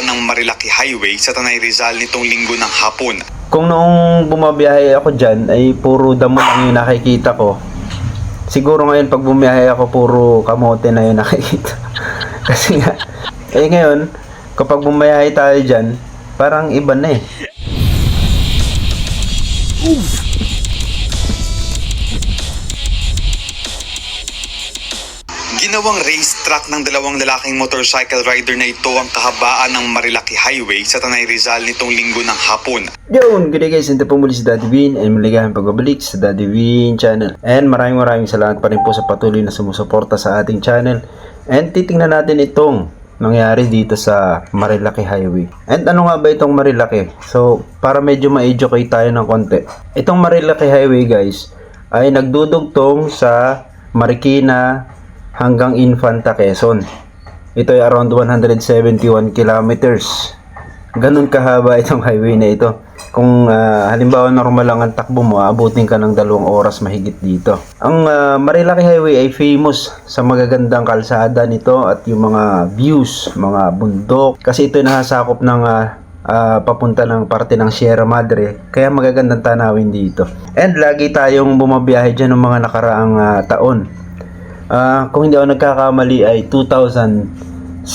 kahabaan ng Marilaki Highway sa Tanay Rizal nitong linggo ng hapon. Kung noong bumabiyahe ako dyan ay puro damo lang yung nakikita ko, siguro ngayon pag bumiyahe ako puro kamote na yung nakikita. Kasi nga, ngayon, kapag bumiyahe tayo dyan, parang iba na eh. Ginawang racetrack ng dalawang lalaking motorcycle rider na ito ang kahabaan ng Marilaki Highway sa Tanay Rizal nitong linggo ng hapon. Yun, good day guys, ito po muli si Daddy Vin and maligayang pagbabalik sa Daddy Vin channel. And maraming salamat pa rin po sa patuloy na sumusuporta sa ating channel. And titingnan natin itong nangyari dito sa Marilaki Highway. And ano nga ba itong Marilaki? So, para medyo ma-educate tayo ng konti. Itong Marilaki Highway guys, ay nagdudugtong sa Marikina hanggang Infanta, Quezon. Ito ay around 171 kilometers. Ganun kahaba itong highway na ito. Kung halimbawa normal lang ang takbo mo, abutin ka ng 2 oras mahigit dito. Ang Marilaki Highway ay famous sa magagandang kalsada nito at yung mga views, mga bundok. Kasi ito ay nakasakop ng papunta ng parte ng Sierra Madre, kaya magagandang tanawin dito. And lagi tayong bumabiyahe dyan ng mga nakaraang taon. Kung hindi ako nagkakamali ay 2006,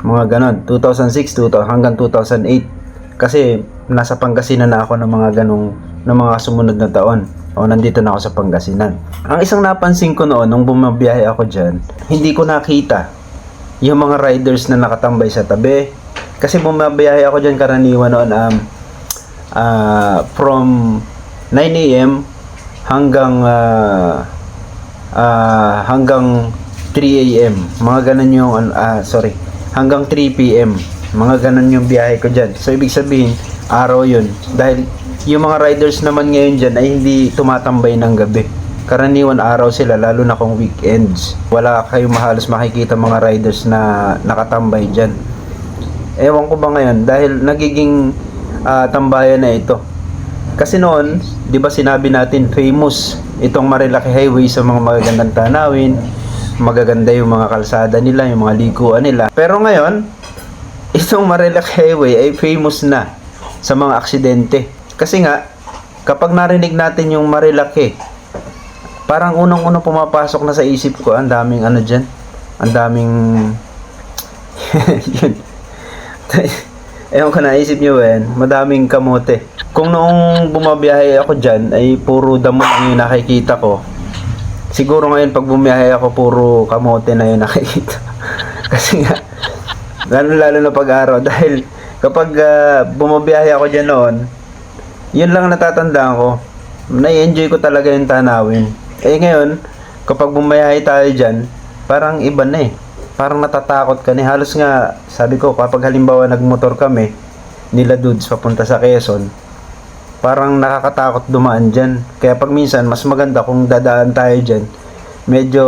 mga ganon, 2006 hanggang 2008, kasi nasa Pangasinan na ako ng mga ganong ng mga sumunod na taon, o nandito na ako sa Pangasinan. Ang isang napansin ko noon nung bumabiyahe ako dyan, hindi ko nakita yung mga riders na nakatambay sa tabi, kasi bumabiyahe ako dyan karaniwan noon from 9 AM hanggang 3 AM, mga ganun yung hanggang 3 PM, mga ganun yung biyahe ko dyan. So ibig sabihin araw yun, dahil yung mga riders naman ngayon dyan ay hindi tumatambay ng gabi, karaniwan araw sila, lalo na kung weekends. Wala kayong halos makikita mga riders na nakatambay dyan. Ewan ko ba ngayon, dahil nagiging tambayan na ito. Kasi noon, di ba sinabi natin famous itong Marilaki Highway sa mga magagandang tanawin, magaganda yung mga kalsada nila, yung mga likuan nila. Pero ngayon, itong Marilaki Highway ay famous na sa mga aksidente. Kasi nga, kapag narinig natin yung Marilaki, parang unang-unang pumapasok na sa isip ko, ang daming ano dyan, ang daming yun. Ewan ko, naisip nyo ba yan? Madaming kamote. Kung noong bumabiyahe ako dyan ay puro damo lang yung nakikita ko, siguro ngayon pag bumiyahe ako puro kamote na yung nakikita. Kasi nga, lalo na pag-araw, dahil kapag bumabiyahe ako dyan noon, yun lang natatandaan ko, nai-enjoy ko talaga yung tanawin. Ngayon, kapag bumiyahe tayo dyan, parang iba na eh. Parang natatakot ka ni. Halos nga, sabi ko, kapag halimbawa nagmotor kami, nila dudes papunta sa Quezon, parang nakakatakot dumaan dyan. Kaya pag minsan, mas maganda kung dadaan tayo dyan, medyo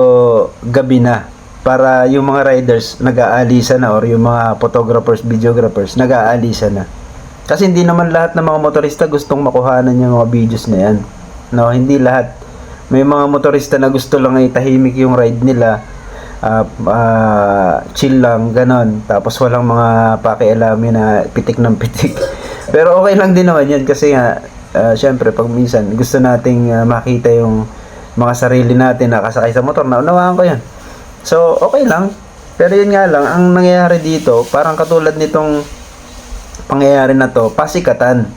gabi na. Para yung mga riders nag-aalisa na, or yung mga photographers, videographers, nag-aalisa na. Kasi hindi naman lahat ng mga motorista gustong makuhanan yung mga videos na yan. No, hindi lahat. May mga motorista na gusto lang ay tahimik yung ride nila, chill lang, ganon. Tapos walang mga pakialamin na pitik ng pitik. Pero okay lang din naman yan, kasi nga syempre pag minsan gusto nating makita yung mga sarili natin nakasakay sa motor, naunawaan ko yan. So okay lang. Pero yun nga lang, ang nangyayari dito, parang katulad nitong pangyayari na to, pasikatan.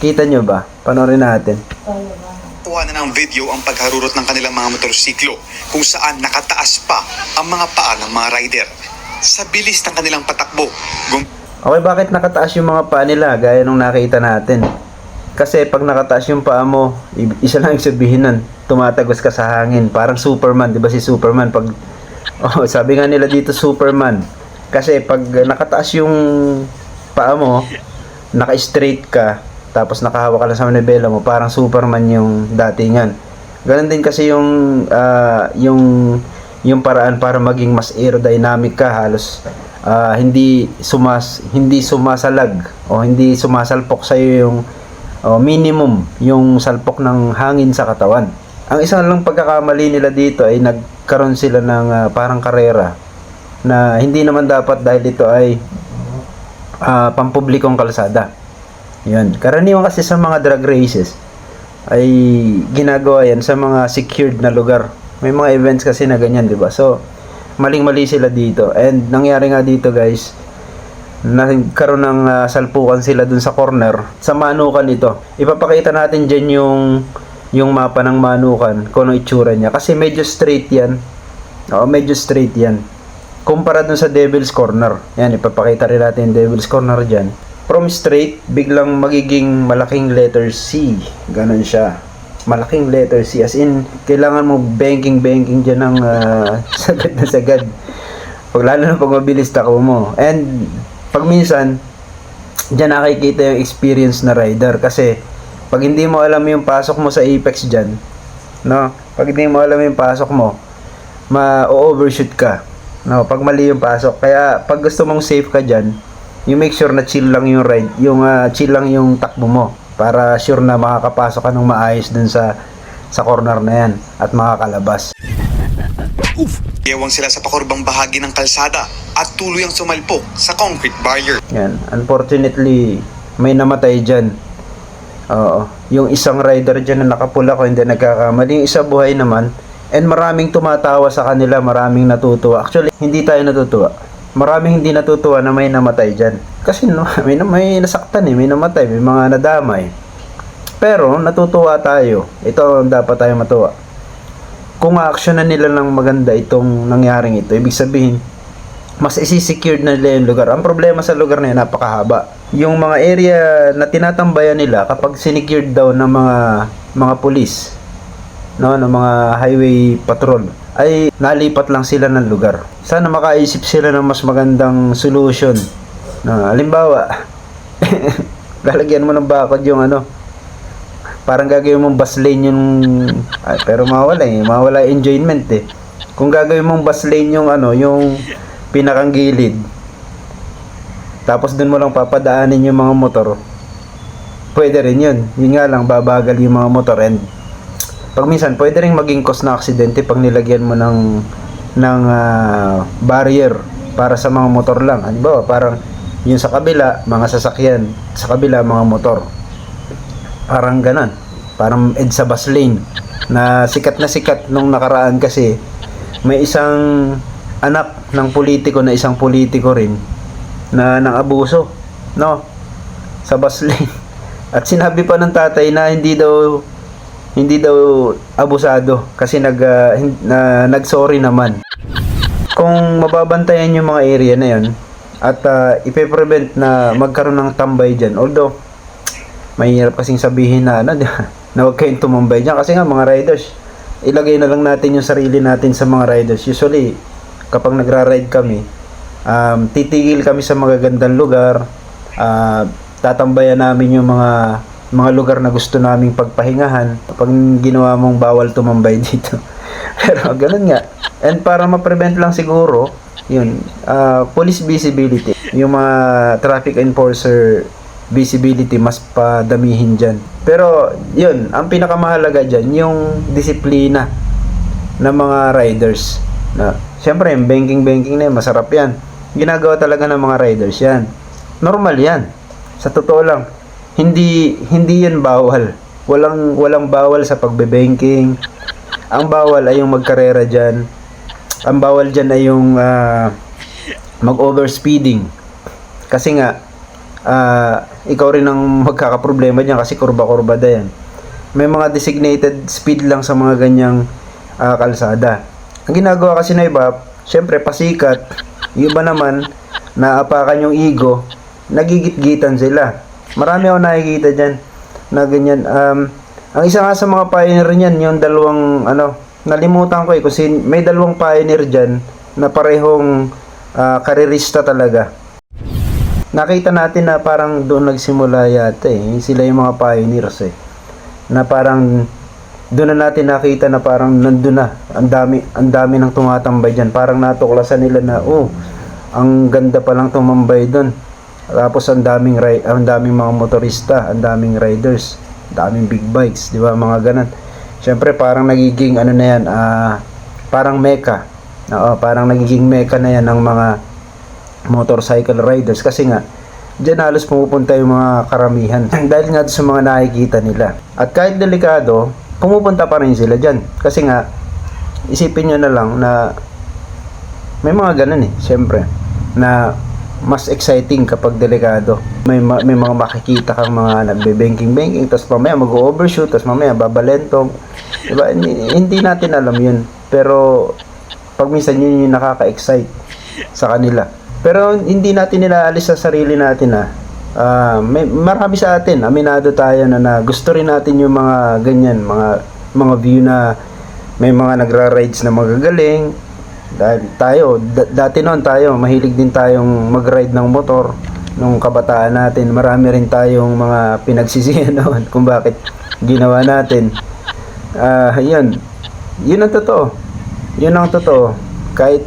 Kita nyo ba? Panoorin natin. Kuha na ng video ang pagharurot ng kanilang mga motorsiklo, kung saan nakataas pa ang mga paa ng mga rider. Sa bilis ng kanilang patakbo, Okay, bakit nakataas yung mga paa nila gaya nung nakita natin? Kasi pag nakataas yung paa mo, isa lang yung sabihin nun, tumatagos ka sa hangin. Parang Superman, di ba si Superman? Sabi nga nila dito Superman. Kasi pag nakataas yung paa mo, naka-straight ka, tapos nakahawak ka lang sa manibela mo, parang Superman yung datingan. Ganon din kasi yung paraan para maging mas aerodynamic ka, halos hindi sumasalag o hindi sumasalpok sa iyo yung minimum yung salpok ng hangin sa katawan. Ang isang lang pagkakamali nila dito ay nagkaroon sila ng parang karera na hindi naman dapat, dahil ito ay pampublikong kalsada. Yun. Karaniwan kasi sa mga drag races ay ginagawa yan sa mga secured na lugar. May mga events kasi na ganyan, di ba? So, maling-mali sila dito. And nangyari nga dito, guys, nagkaroon ng salpukan sila dun sa corner. Sa Manukan ito. Ipapakita natin dyan yung mapa ng Manukan, kung ano itsura niya. Kasi medyo straight yan. Oo, medyo straight yan. Kumpara dun sa Devil's Corner. Yan, ipapakita rin natin yung Devil's Corner dyan. From straight, biglang magiging malaking letter C. Ganon siya. Malaking letter C. As in, kailangan mo banking dyan ng sagad na sagad. Lalo na pag mabilis takbo mo. And, pag minsan, dyan nakikita yung experience na rider. Kasi, pag hindi mo alam yung pasok mo sa apex dyan, no? Pag hindi mo alam yung pasok mo, ma-overshoot ka. No? Pag mali yung pasok. Kaya, pag gusto mong safe ka dyan, you make sure na chill lang yung ride, chill lang yung takbo mo para sure na makakapasok ka ng maayos dun sa corner na yan at makakalabas. Ewang sila sa pakurbang bahagi ng kalsada at tuluyang sumalpok sa concrete barrier. Yan, unfortunately, may namatay dyan. Oo, yung isang rider dyan na nakapula ko hindi nagkakamali, yung isa buhay naman, and maraming tumatawa sa kanila, maraming natutuwa. Actually, hindi tayo natutuwa. Maraming hindi natutuwa na may namatay dyan. Kasi may nasaktan may namatay, may mga nadamay. Pero natutuwa tayo. Ito ang dapat tayo matuwa. Kung a-actionan nila ng maganda itong nangyaring ito, ibig sabihin, mas isi-secured na nila yung lugar. Ang problema sa lugar na yun, napakahaba. Yung mga area na tinatambayan nila, kapag sinecured daw ng mga pulis, no, ng mga highway patrol, ay nalipat lang sila ng lugar. Sana makaisip sila ng mas magandang solution. Halimbawa, lalagyan mo ng bakod yung parang gagawin mong bus lane yung pero mawala enjoyment Kung gagawin mong bus lane yung yung pinakang gilid, tapos dun mo lang papadaanin yung mga motor, pwede rin yun. Yun nga lang, babagal yung mga motor, and pag minsan pwede rin maging cause na aksidente pag nilagyan mo ng barrier para sa mga motor lang. Halimbawa, parang yung sa kabila, mga sasakyan, sa kabila, mga motor. Parang ganon. Parang EDSA bus lane na sikat nung nakaraan kasi may isang anak ng politiko na isang politiko rin na nang abuso, no, sa bus lane. At sinabi pa ng tatay na hindi daw abusado kasi nag-sorry naman. Kung mababantayan yung mga area na yun at ipe-prevent na magkaroon ng tambay dyan, although mahirap kasing sabihin na na huwag kayong tumambay dyan kasi nga mga riders, ilagay na lang natin yung sarili natin sa mga riders. Usually kapag nagra-ride kami, titigil kami sa magagandang lugar, tatambayan namin yung mga lugar na gusto naming pagpahingahan pag ginawa mong bawal tumambay dito. Pero ganun nga. And para ma-prevent lang siguro, yun, police visibility, yung mga traffic enforcer visibility mas padamihin dyan. Pero yun, ang pinakamahalaga dyan, yung disiplina ng mga riders. Siyempre, yung banking na yan, masarap yan. Ginagawa talaga ng mga riders yan. Normal yan. Sa totoo lang, hindi yan bawal. Walang bawal sa pagbe-banking. Ang bawal ay yung magkarera dyan. Ang bawal dyan ay yung mag-overspeeding. Kasi nga, ikaw rin ang magkakaproblema dyan kasi kurba-kurbada yan. May mga designated speed lang sa mga ganyang kalsada. Ang ginagawa kasi na iba, syempre pasikat. Yung iba naman, naapakan yung ego, nagigit-gitan sila. Marami ako nakikita dyan na ganyan. Ang isa nga sa mga pioneer niyan, yung dalawang nalimutan ko kasi may dalawang pioneer dyan na parehong karerista talaga. Nakita natin na parang doon nagsimula yata sila yung mga pioneers na parang doon na natin nakita na parang nandun na ang dami ng tumatambay dyan. Parang natuklasan nila na ang ganda pa lang tumambay doon. Tapos ang daming mga motorista, ang daming riders, daming big bikes, di ba, mga ganun. Syempre parang nagiging na yan, parang mecca. Parang nagiging mecca na yan ng mga motorcycle riders kasi nga Diyan halos pumupunta yung mga karamihan dahil nga sa mga nakikita nila. At kahit delikado, pumupunta pa rin sila dyan. Kasi nga, isipin nyo na lang na may mga ganun syempre, na mas exciting kapag delikado. May mga makikita kang mga nagbe-banking, tapos mamaya mag-overshoot, tapos mamaya babalentong. Diba? Hindi natin alam yun. Pero, pag minsan yun yung nakaka-excite sa kanila. Pero hindi natin nilaalis sa sarili natin marami sa atin, aminado tayo na gusto rin natin yung mga ganyan, mga view na may mga nagra-rides na magagaling. Dahil tayo, dati noon tayo, mahilig din tayong mag-ride ng motor nung kabataan natin. Marami rin tayong mga pinagsisihan noon kung bakit ginawa natin. Yun ang totoo. Yun ang totoo. Kahit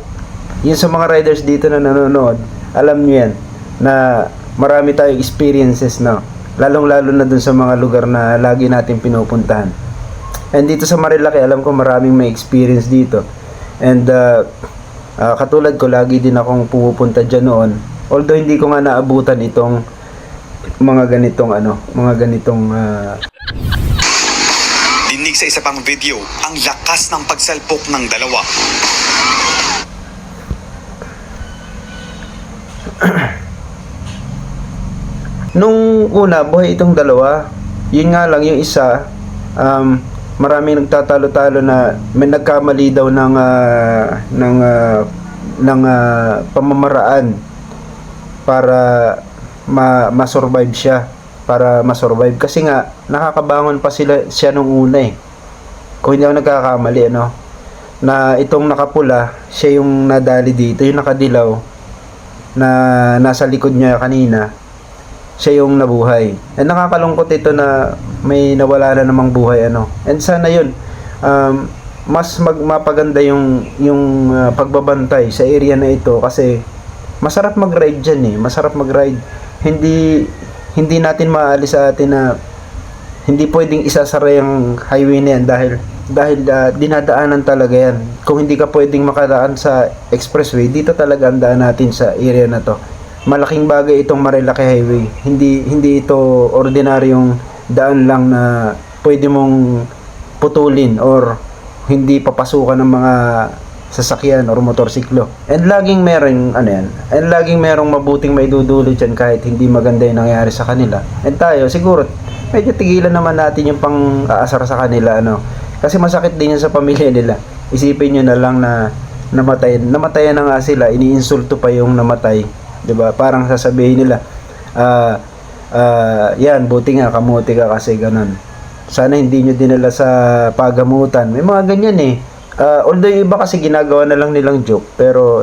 yun sa mga riders dito na nanonood, alam nyo yan, na marami tayong experiences na, lalong-lalo na dun sa mga lugar na lagi natin pinupuntahan. And dito sa Marilaki, alam ko maraming may experience dito. And katulad ko, lagi din akong pumupunta dyan noon. Although hindi ko nga naabutan itong mga ganitong Dinig sa isa pang video ang lakas ng pagsalpok ng dalawa. Nung una, buhay itong dalawa. Yun nga lang, yung isa, maraming nagtatalo-talo na may nagkamali daw ng pamamaraan para ma-survive siya. Para ma-survive. Kasi nga, nakakabangon pa siya nung una Kung hindi ako nagkakamali, na itong nakapula, siya yung nadali dito, yung nakadilaw, na nasa likod niya kanina, siya yung nabuhay. And nakakalungkot ito na may nawala na namang buhay And sana yun, mas mapaganda yung pagbabantay sa area na ito kasi masarap mag-ride dyan masarap mag-ride. Hindi natin maalis sa atin na hindi pwedeng isasara yung highway na yan dahil dinadaanan talaga yan. Kung hindi ka pwedeng makadaan sa expressway, dito talaga ang daan natin sa area na to. Malaking bagay itong Marilaki Highway. Hindi ito ordinaryong daan lang na pwede mong putulin or hindi papasukan ng mga sasakyan or motorsiklo. And laging merong mabuting maidudulot dyan kahit hindi maganda yung nangyari sa kanila. And tayo, siguro, medyo tigilan naman natin yung pang-aasar sa kanila, Kasi masakit din yun sa pamilya nila. Isipin nyo na lang na namatayan na nga sila, iniinsulto pa yung namatay. 'Di ba? Parang sasabihin nila, yan, buti nga kamuti ka kasi ganun. Sana hindi nyo dinala sa pagamutan. May mga ganyan although yung iba kasi ginagawa na lang nilang joke, pero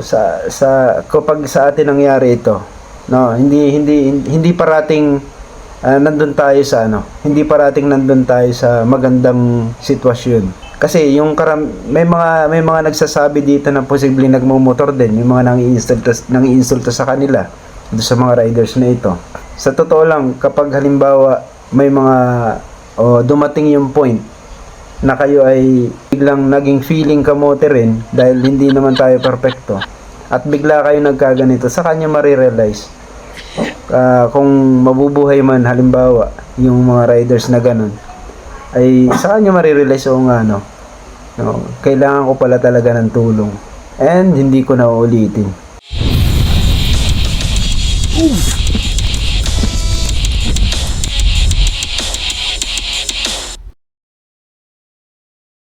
kapag sa atin nangyari ito, hindi parating nandun tayo sa hindi parating nandun tayo sa magandang sitwasyon. Kasi yung may mga nagsasabi dito na posibleng nagmumotor din, yung mga nangiinsulto sa kanila, do sa mga riders na ito. Sa totoo lang, kapag halimbawa may mga dumating yung point na kayo ay biglang naging feeling kamote rin dahil hindi naman tayo perfecto at bigla kayo nagkaganito, sa kanya marirealize kung mabubuhay man halimbawa yung mga riders na ganun, ay sa kanya marirealize kailangan ko pala talaga ng tulong and hindi ko na uulitin.